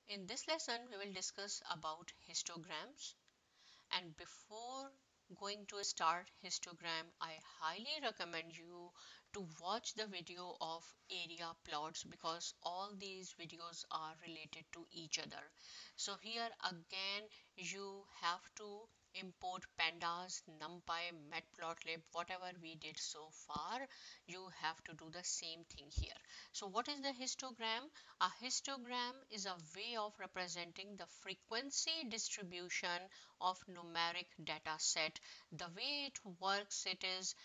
In this lesson, we will discuss about histograms. And before going to start histogram, I highly recommend you to watch the video of area plots because all these videos are related to each other. So here again, you have to import pandas, numpy, matplotlib, whatever we did so far, you have to do the same thing here. So what is the histogram? A histogram is a way of representing the frequency distribution of numeric data set. The way it works, it is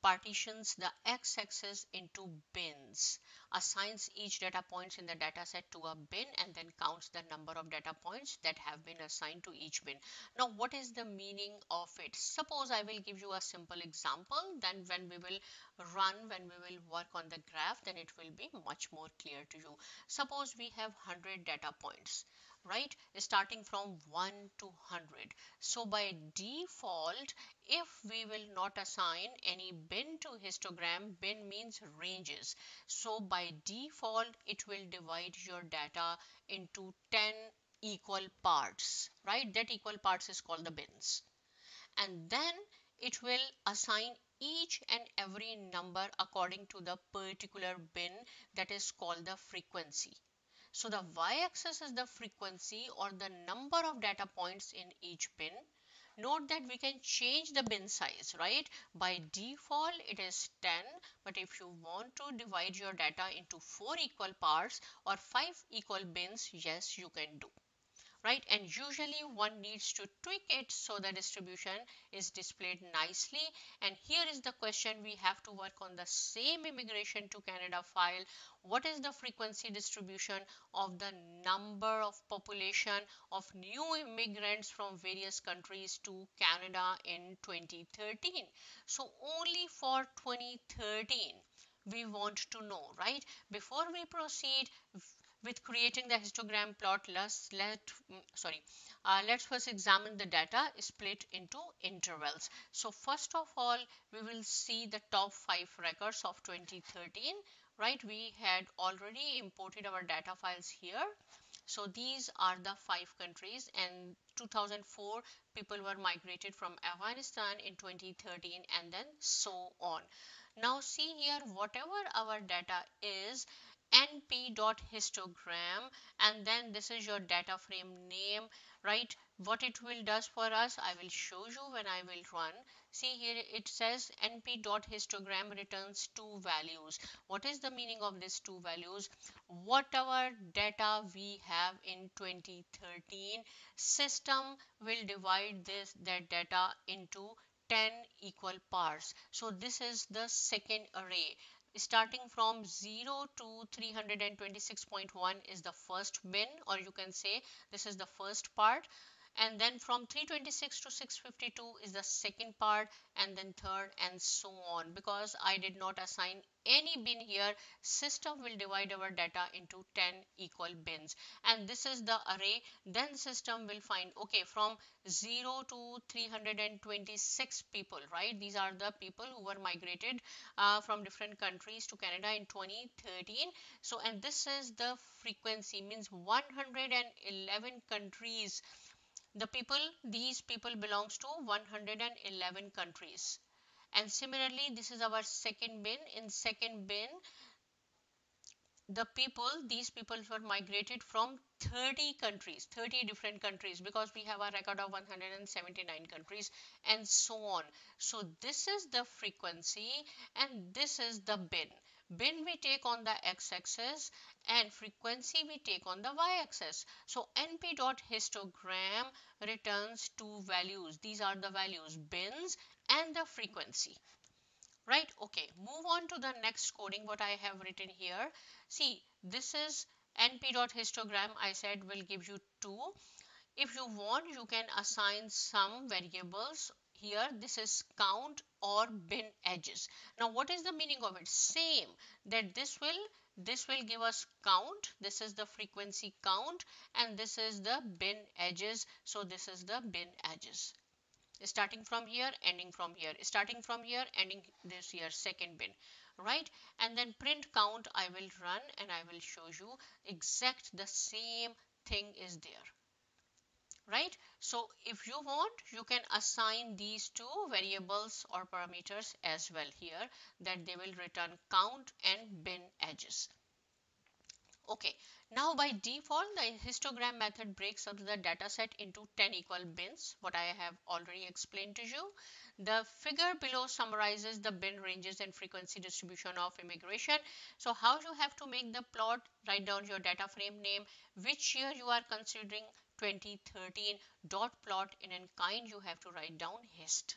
partitions the x-axis into bins, assigns each data points in the data set to a bin, and then counts the number of data points that have been assigned to each bin. Now, what is the meaning of it? Suppose I will give you a simple example, then when when we will work on the graph, then it will be much more clear to you. Suppose we have 100 data points, right, starting from 1 to 100. So by default, if we will not assign any bin to histogram, bin means ranges, so by default it will divide your data into 10 equal parts, right? That equal parts is called the bins, and then it will assign each and every number according to the particular bin, that is called the frequency. So the y-axis is the frequency or the number of data points in each bin. Note that we can change the bin size, right? By default it is 10, but if you want to divide your data into 4 equal parts or 5 equal bins, yes, you can do, right? And usually one needs to tweak it so the distribution is displayed nicely. And here is the question, we have to work on the same immigration to Canada file. What is the frequency distribution of the number of population of new immigrants from various countries to Canada in 2013? So only for 2013 we want to know, right? Before we proceed with creating the histogram plot, let's first examine the data split into intervals. So first of all, we will see the top 5 records of 2013, right? We had already imported our data files here. So these are the 5 countries, and 2004 people were migrated from Afghanistan in 2013, and then so on. Now see here, whatever our data is, np.histogram, and then this is your data frame name, right? What it will does for us, I will show you when I will run. See here, it says np.histogram returns two values. What is the meaning of these two values? Whatever data we have in 2013, system will divide that data into 10 equal parts. So this is the second array. Starting from 0 to 326.1 is the first bin, or you can say this is the first part, and then from 326 to 652 is the second part, and then third, and so on. Because I did not assign any bin here, system will divide our data into 10 equal bins, and this is the array. Then system will find, okay, from 0 to 326 people, right? These are the people who were migrated from different countries to Canada in 2013. So, and this is the frequency, means 111 countries. These people belongs to 111 countries. And similarly, this is our second bin. In second bin, these people were migrated from 30 countries, 30 different countries, because we have a record of 179 countries, and so on. So this is the frequency, and this is the bin. Bin we take on the x-axis, and frequency we take on the y-axis. So np.histogram returns two values. These are the values, bins and the frequency. Right, okay, move on to the next coding what I have written here. See, this is np.histogram, I said will give you 2. If you want, you can assign some variables here. This is count or bin edges. Now what is the meaning of it? Same, that this will give us count. This is the frequency count, and this is the bin edges. So this is the bin edges, starting from here, ending from here, starting from here, ending this here, second bin, right? And then print count I will run, and I will show you exact the same thing is there, right? So if you want, you can assign these two variables or parameters as well here, that they will return count and bin edges. Okay, now by default, the histogram method breaks up the data set into 10 equal bins, what I have already explained to you. The figure below summarizes the bin ranges and frequency distribution of immigration. So how you have to make the plot? Write down your data frame name, which year you are considering, 2013, dot plot, in kind you have to write down hist.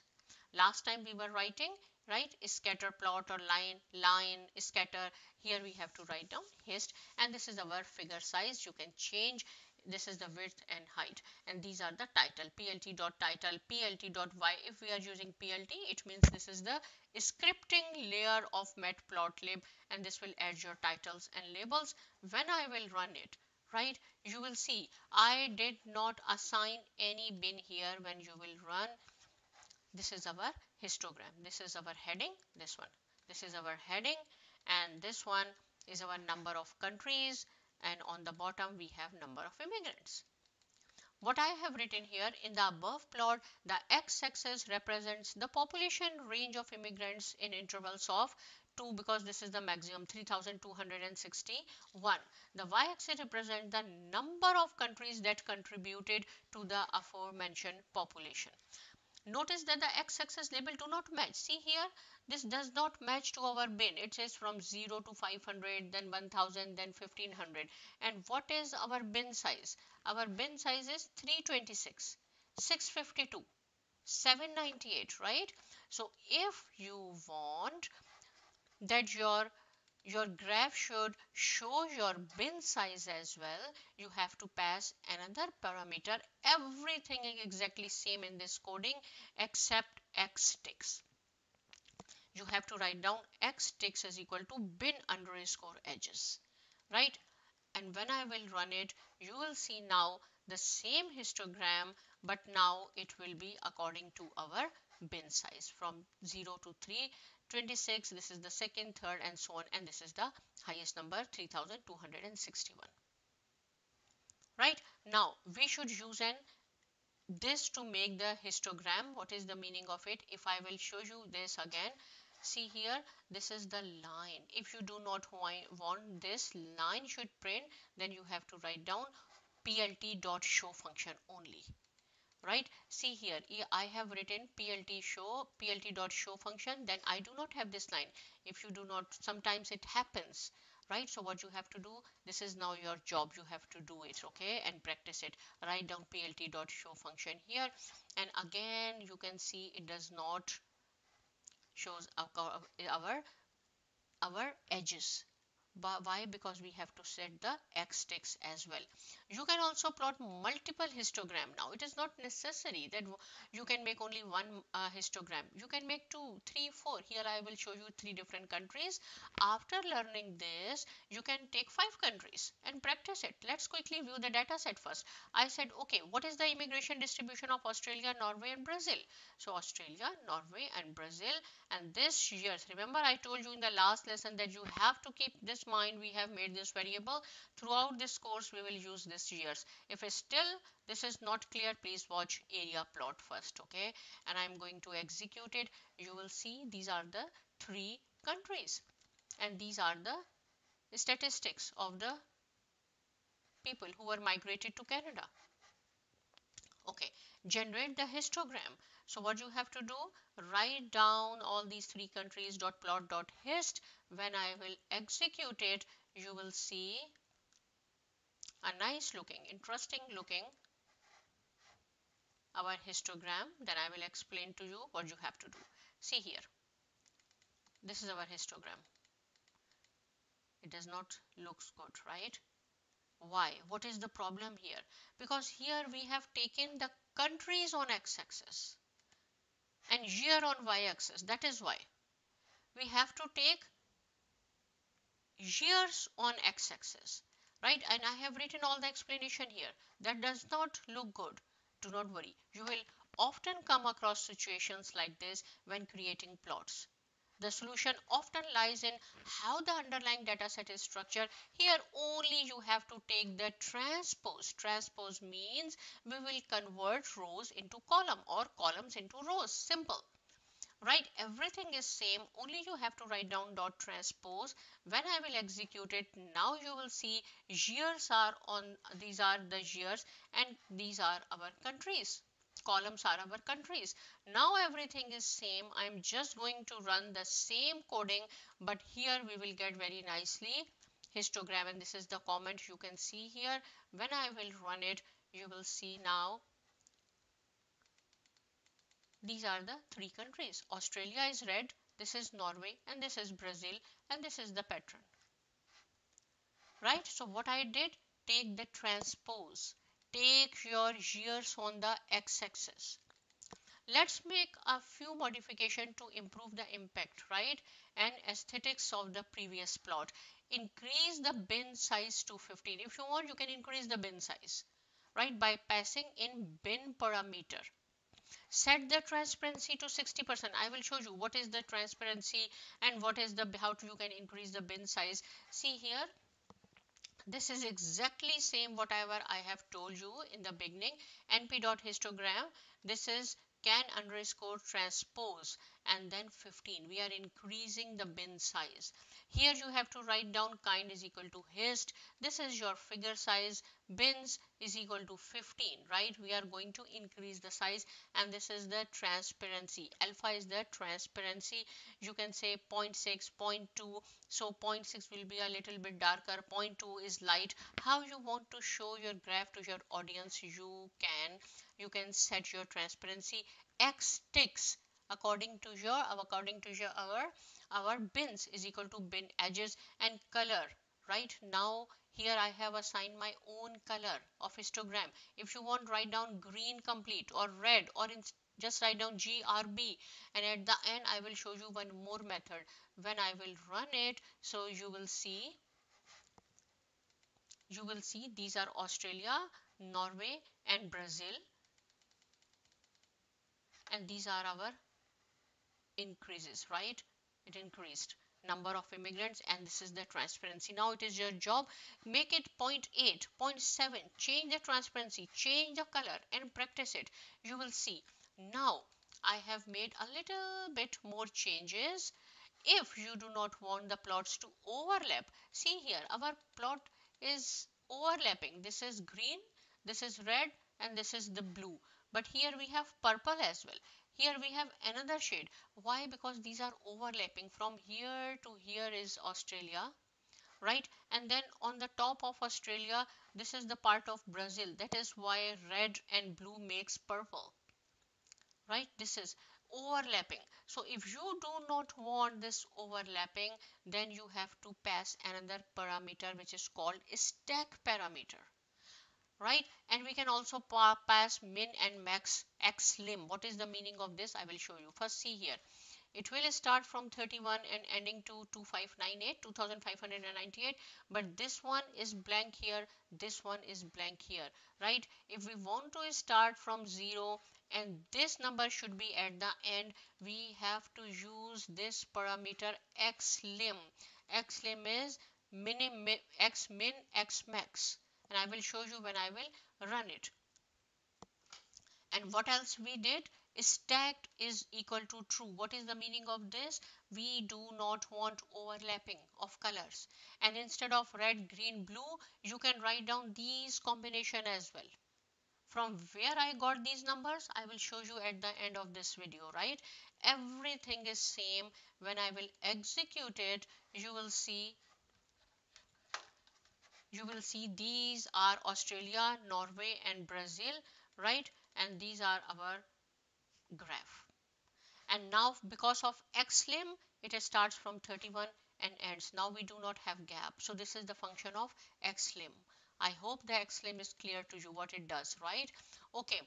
Last time we were writing, right, scatter plot or line scatter. Here we have to write down hist, and this is our figure size. You can change. This is the width and height, and these are the title, plt dot title, plt dot y. If we are using plt, it means this is the scripting layer of matplotlib, and this will add your titles and labels. When I will run it, right, you will see I did not assign any bin here. When you will run, this is our histogram, this is our heading, this is our heading, and this one is our number of countries, and on the bottom we have number of immigrants. What I have written here in the above plot, the x-axis represents the population range of immigrants in intervals of 2, because this is the maximum, 3261. The y-axis represents the number of countries that contributed to the aforementioned population. Notice that the x-axis label do not match. See here, this does not match to our bin. It says from 0 to 500, then 1000, then 1500. And what is our bin size? Our bin size is 326, 652, 798, right? So if you want that your graph should show your bin size as well, you have to pass another parameter. Everything is exactly same in this coding except x ticks. You have to write down x ticks is equal to bin underscore edges, right? And when I will run it, you will see now the same histogram, but now it will be according to our bin size from 0 to 326. This is the second, third, and so on, and this is the highest number, 3261. Right, now we should use an this to make the histogram. What is the meaning of it? If I will show you this again, see here, this is the line. If you do not want this line should print, then you have to write down plt dot show function only, right? See here, I have written plt dot show function, then I do not have this line. If you do not, sometimes it happens, right? So what you have to do, this is now your job, you have to do it, okay, and practice it. Write down plt dot show function here, and again you can see it does not shows our edges. But why? Because we have to set the x ticks as well. You can also plot multiple histogram. Now it is not necessary that you can make only one histogram. You can make 2, 3, 4. Here I will show you 3 different countries. After learning this, you can take 5 countries and practice it. Let's quickly view the data set first. I said, okay, what is the immigration distribution of Australia, Norway and Brazil? So Australia, Norway and Brazil, and this years, remember I told you in the last lesson that you have to keep this mind. We have made this variable. Throughout this course we will use this years. If it's still this is not clear, please watch area plot first, okay, and I'm going to execute it. You will see these are the 3 countries, and these are the statistics of the people who were migrated to Canada. Okay, generate the histogram. So what you have to do, write down all these 3 countries dot plot dot hist. When I will execute it, you will see a nice looking, interesting looking our histogram. Then I will explain to you what you have to do. See here, this is our histogram. It does not looks good, right? Why? What is the problem here? Because here we have taken the countries on x-axis and year on y-axis. That is why we have to take years on x-axis, right? And I have written all the explanation here. That does not look good. Do not worry. You will often come across situations like this when creating plots. The solution often lies in how the underlying data set is structured. Here only you have to take the transpose. Transpose means we will convert rows into column or columns into rows. Simple. Right, everything is same, only you have to write down dot transpose. When I will execute it, now you will see years are on, these are the years, and these are our countries, columns are our countries. Now everything is same. I'm just going to run the same coding, but here we will get very nicely histogram, and this is the comment you can see here. When I will run it, you will see now these are the three countries. Australia is red, this is Norway, and this is Brazil, and this is the pattern. Right? So what I did, take the transpose. Take your years on the x-axis. Let's make a few modification to improve the impact, right? And aesthetics of the previous plot. Increase the bin size to 15. If you want, you can increase the bin size, right? By passing in bin parameter. Set the transparency to 60%. I will show you what is the transparency and what is the how you can increase the bin size. See here, this is exactly same whatever I have told you in the beginning. np.histogram, this is can underscore transpose and then 15. We are increasing the bin size. Here you have to write down kind is equal to hist. This is your figure size. Bins is equal to 15, right? We are going to increase the size, and this is the transparency. Alpha is the transparency. You can say 0.6, 0.2. So 0.6 will be a little bit darker. 0.2 is light. How you want to show your graph to your audience, you can set your transparency. X ticks according to your our bins is equal to bin edges and color. Right now here I have assigned my own color of histogram. If you want, write down green complete or red, or just write down GRB, and at the end I will show you one more method. When I will run it, so you will see these are Australia, Norway and Brazil, and these are our increases, right? It increased number of immigrants, and this is the transparency. Now it is your job, make it 0.8, 0.7, change the transparency, change the color and practice it. You will see now I have made a little bit more changes. If you do not want the plots to overlap, see here our plot is overlapping. This is green, this is red, and this is the blue, but here we have purple as well. Here we have another shade. Why? Because these are overlapping. From here to here is Australia, right? And then on the top of Australia, this is the part of Brazil. That is why red and blue makes purple, right? This is overlapping. So if you do not want this overlapping, then you have to pass another parameter which is called stack parameter, right? And we can also pass min and max xlim. What is the meaning of this? I will show you. First, see here, it will start from 31 and ending to 2598, but this one is blank here, this one is blank here, right? If we want to start from 0 and this number should be at the end, we have to use this parameter xlim. Xlim is x min x max, and I will show you when I will run it. And what else we did? Stacked is equal to true. What is the meaning of this? We do not want overlapping of colors, and instead of red, green, blue, you can write down these combination as well. From where I got these numbers, I will show you at the end of this video, right? Everything is same. When I will execute it, you will see these are Australia, Norway and Brazil, right? And these are our graph. And now because of xlim, it starts from 31 and ends. Now we do not have gap. So this is the function of xlim. I hope the xlim is clear to you what it does, right? Okay.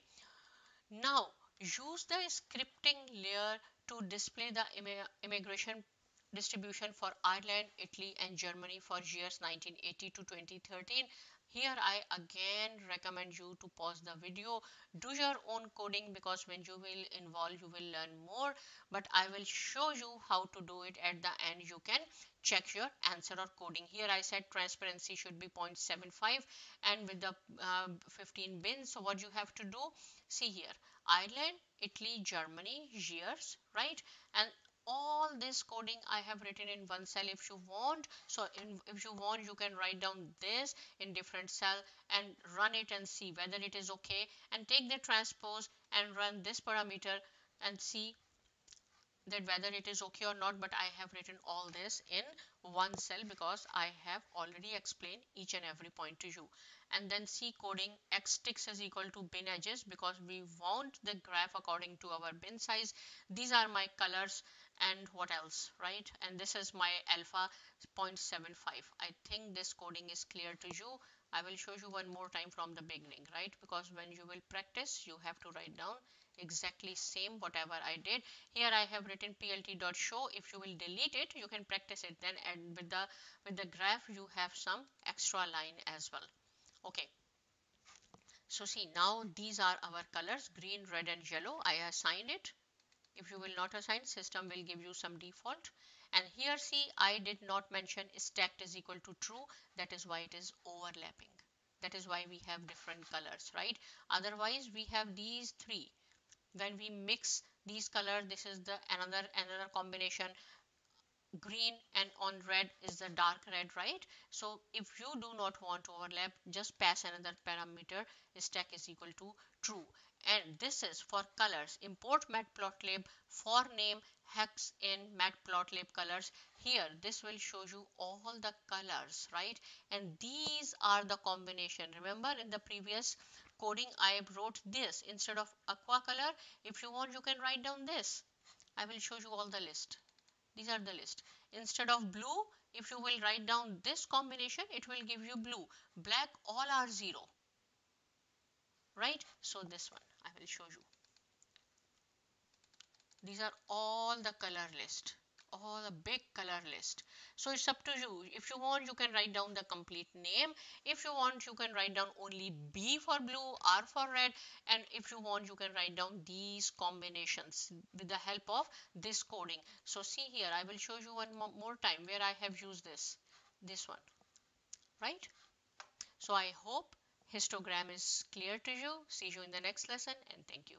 Now use the scripting layer to display the immigration distribution for Ireland, Italy and Germany for years 1980 to 2013. Here I again recommend you to pause the video, do your own coding, because when you will involve you will learn more, but I will show you how to do it at the end. You can check your answer or coding. Here I said transparency should be 0.75 and with the 15 bins. So what you have to do, see here, Ireland, Italy, Germany, years, right? And all this coding I have written in one cell. If you want, so if you want, you can write down this in different cell and run it and see whether it is okay, and take the transpose and run this parameter and see that whether it is okay or not. But I have written all this in one cell because I have already explained each and every point to you. And then C coding, x ticks is equal to bin edges because we want the graph according to our bin size. These are my colors, and what else, right? And this is my alpha 0.75. I think this coding is clear to you. I will show you one more time from the beginning, right? Because when you will practice, you have to write down exactly same whatever I did. Here I have written plt.show. If you will delete it, you can practice it then, and with the graph you have some extra line as well. Okay, so see, now these are our colors, green, red and yellow. I assigned it. If you will not assign, system will give you some default. And here see, I did not mention stacked is equal to true. That is why it is overlapping. That is why we have different colors, right? Otherwise we have these three. When we mix these colors, this is the another combination, green, and on red is the dark red, right? So if you do not want to overlap, just pass another parameter, stack is equal to true. And this is for colors. Import matplotlib for name hex in matplotlib colors. Here this will show you all the colors, right? And these are the combination. Remember in the previous coding I wrote this instead of aqua color. If you want, you can write down this. I will show you all the list. These are the list. Instead of blue, if you will write down this combination, it will give you blue. Black, all are 0, right? So this one I will show you. These are all the color list, all a big color list. So it's up to you. If you want, you can write down the complete name. If you want, you can write down only B for blue, R for red, and if you want, you can write down these combinations with the help of this coding. So see here, I will show you one more time where I have used this one, right? So I hope histogram is clear to you. See you in the next lesson, and thank you.